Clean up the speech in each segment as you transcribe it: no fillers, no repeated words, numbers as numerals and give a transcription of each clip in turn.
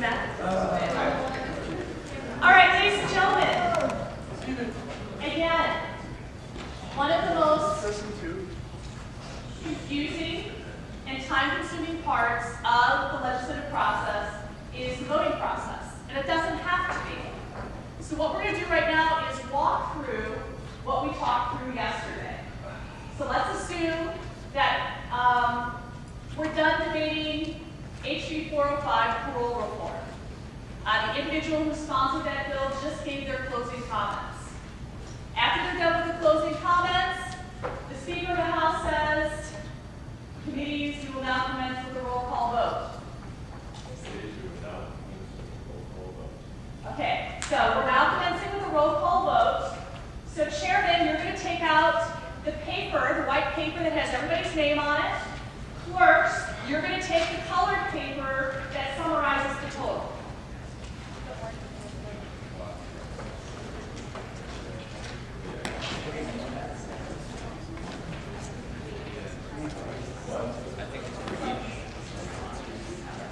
All right, ladies and gentlemen. Again, one of the most confusing and time-consuming parts of the legislative process is the voting process, and it doesn't have to be. So what we're going to do right now is walk through what we talked through yesterday. So let's assume that we're done debating HB 405 parole reform. The individual who sponsored that bill just gave their closing comments. After they're done with the closing comments, the Speaker of the House says, committees, we will now commence with a roll call vote. Okay, so we're now commencing with a roll call vote. So Chairman, you're going to take out the paper, the white paper that has everybody's name on it. Clerks, you're going to take the colored paper that summarizes the total.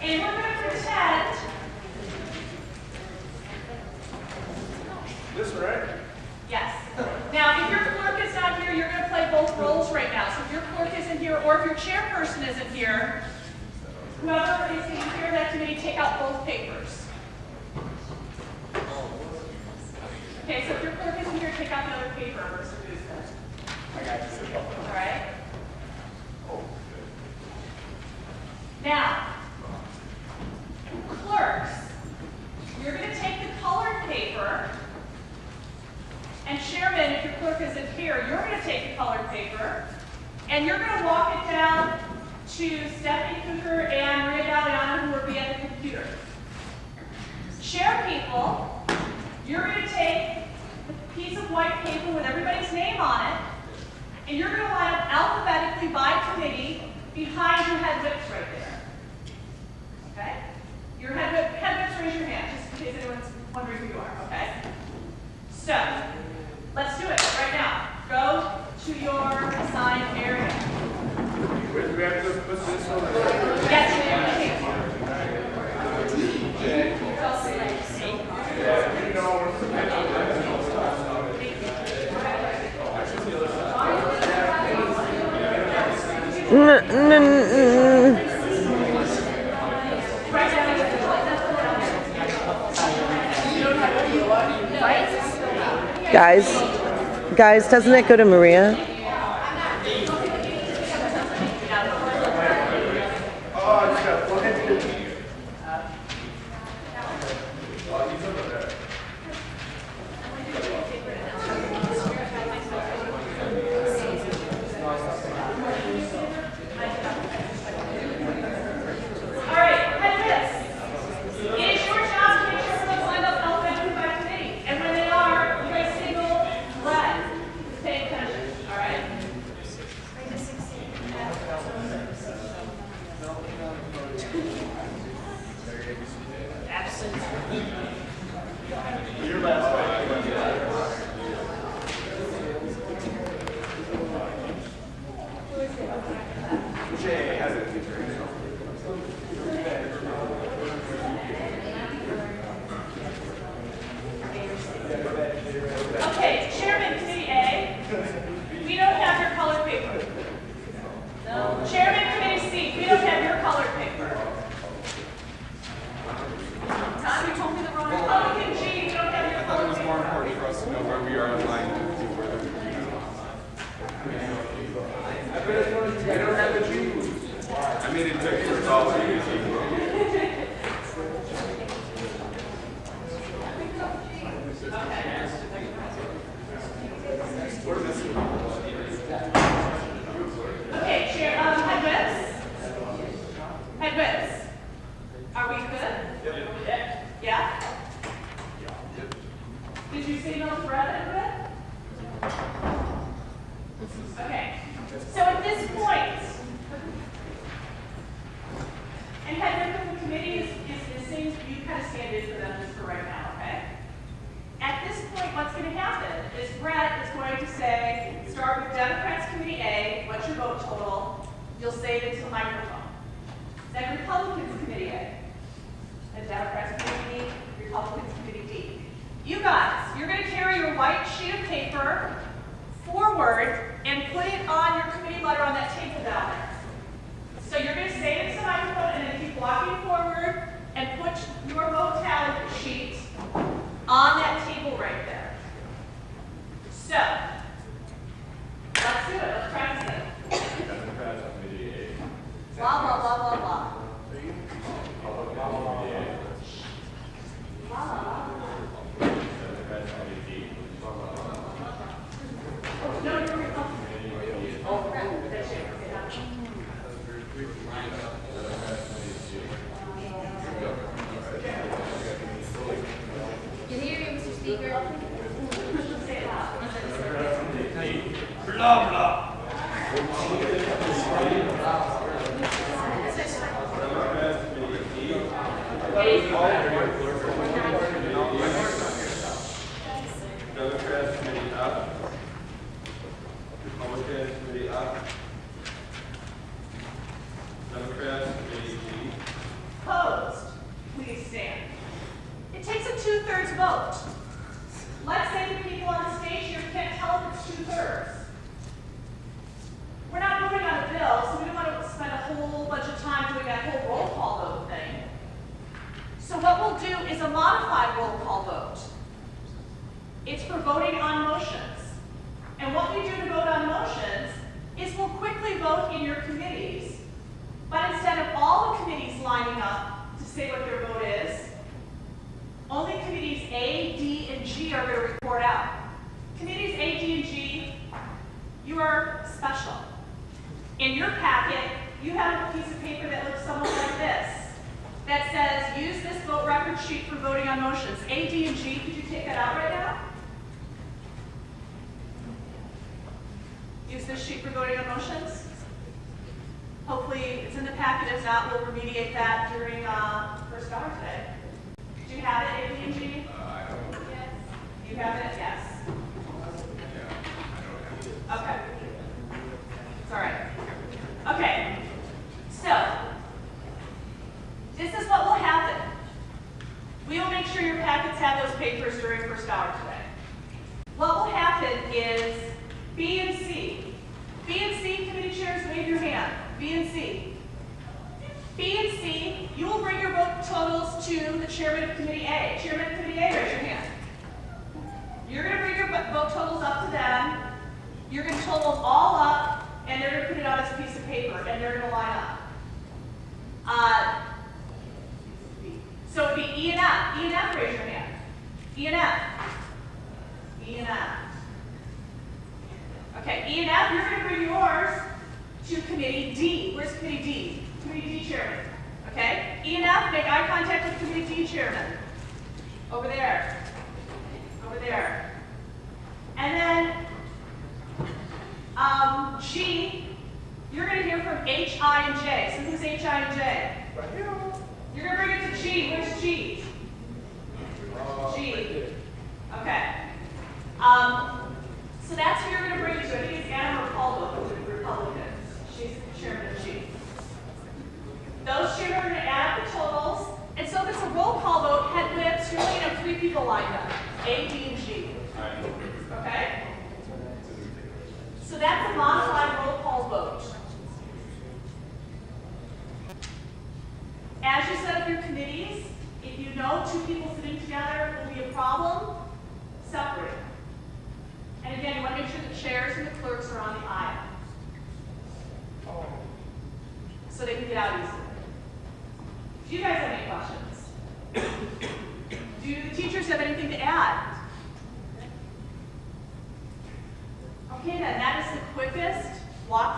And we're going to pretend. This right? Yes. Now, if your clerk is not here, you're going to play both roles right now. So if your clerk isn't here, or if your chairperson isn't here, whoever is taking care of that committee, take out both papers. Okay, so if your clerk isn't here, take out the other paper. I got you. All right? Now, clerks, you're going to take the colored paper, and Chairman, if your clerk isn't here, you're going to take the colored paper, and you're going to walk it down to Stephanie Cooker and Maria Galliano, who will be at the computer. Chair people, you're going to take the piece of white paper with everybody's name on it, and you're going to line up alphabetically by committee behind your head whips right there. Okay? Your head whips, raise your hand, just in case anyone's wondering who you are, okay? So, let's do it right now. Go to your assigned area. Wait, do we have to put this on the Yes, Guys, doesn't it go to Maria? Okay, Chairman Committee A, we don't have your colored paper. No. Chairman Committee C, we don't have your colored paper. Tom, you told me the wrong. Republican G, we don't have your colored paper. It's more important for us to know where we are in line to do where the we don't have the G. I mean, it took for all of you. Okay, Chair, head whips. Head whips. Are we good? Yeah? Did you signal Brett head whip? Okay. So at this point, and head whip of the committee is missing, you kind of stand in for them just for right now, okay? At this point, what's going to happen is Brett is going to say, start with Democrats Committee A, what's your vote total? You'll say it into the microphone. Then Republicans Committee A, and Democrats Say it loud. Blah, blah. Democrats committee up. Republicans committee up. Democrats committee D. Opposed, please stand. It takes a 2/3 vote. Let's say the people on the stage here can't tell if it's 2/3. We're not voting on a bill, so we don't want to spend a whole bunch of time doing that whole roll call vote thing. So what we'll do is a modified roll call vote. It's for voting on motions. And what we do to vote on motions is we'll quickly vote in your committees, but instead of all the committees lining up to say what their vote is, only committees A, D, and G are going to report out. Committees A, D, and G, you are special. In your packet, you have a piece of paper that looks somewhat like this, that says, use this vote record sheet for voting on motions. A, D, and G, could you take that out right now? Use this sheet for voting on motions. Hopefully it's in the packet. If not, we'll remediate that during first hour today. Do you have it, A, D, and G? I don't. Yes. You have it? Yes. Okay. It's all right. Okay. So, this is what will happen. We will make sure your packets have those papers during first hour today. What will happen is B and C. B and C, committee chairs, wave your hand. B and C. B and C, you will bring your vote totals to the chairman of committee A. Chairman of committee A, raise your hand. You're going to bring your vote totals up to them. You're going to total them all up, and they're going to put it on this piece of paper, and they're going to line up. So it would be E and F. E and F, raise your hand. E and F. E and F. Okay, E and F, you're going to bring yours to committee D. Where's committee D? Committee D chairman. Okay? E and F, make eye contact with committee D chairman. Over there. Over there. And then G, you're going to hear from H, I, and J. So who's H, I, and J? Right here. You're going to bring it to G. Where's G? G. Okay. So that's who you're going to bring it to. I think it's Anna Rapaldo, who's a Republican. She's chairman of G. Those chairmen are going to add up the totals. And so if it's a roll call vote, head whips, you're only going to have 3 people lined up. A, D, and G. Okay? So that's a modified roll call vote. As you set up your committees, if you know 2 people sitting together will be a problem, separate. And again, you want to make sure the chairs and the clerks are on the aisle, so they can get out easily. Do you guys have any questions? Do the teachers have anything to add? Okay then, that is the quickest walk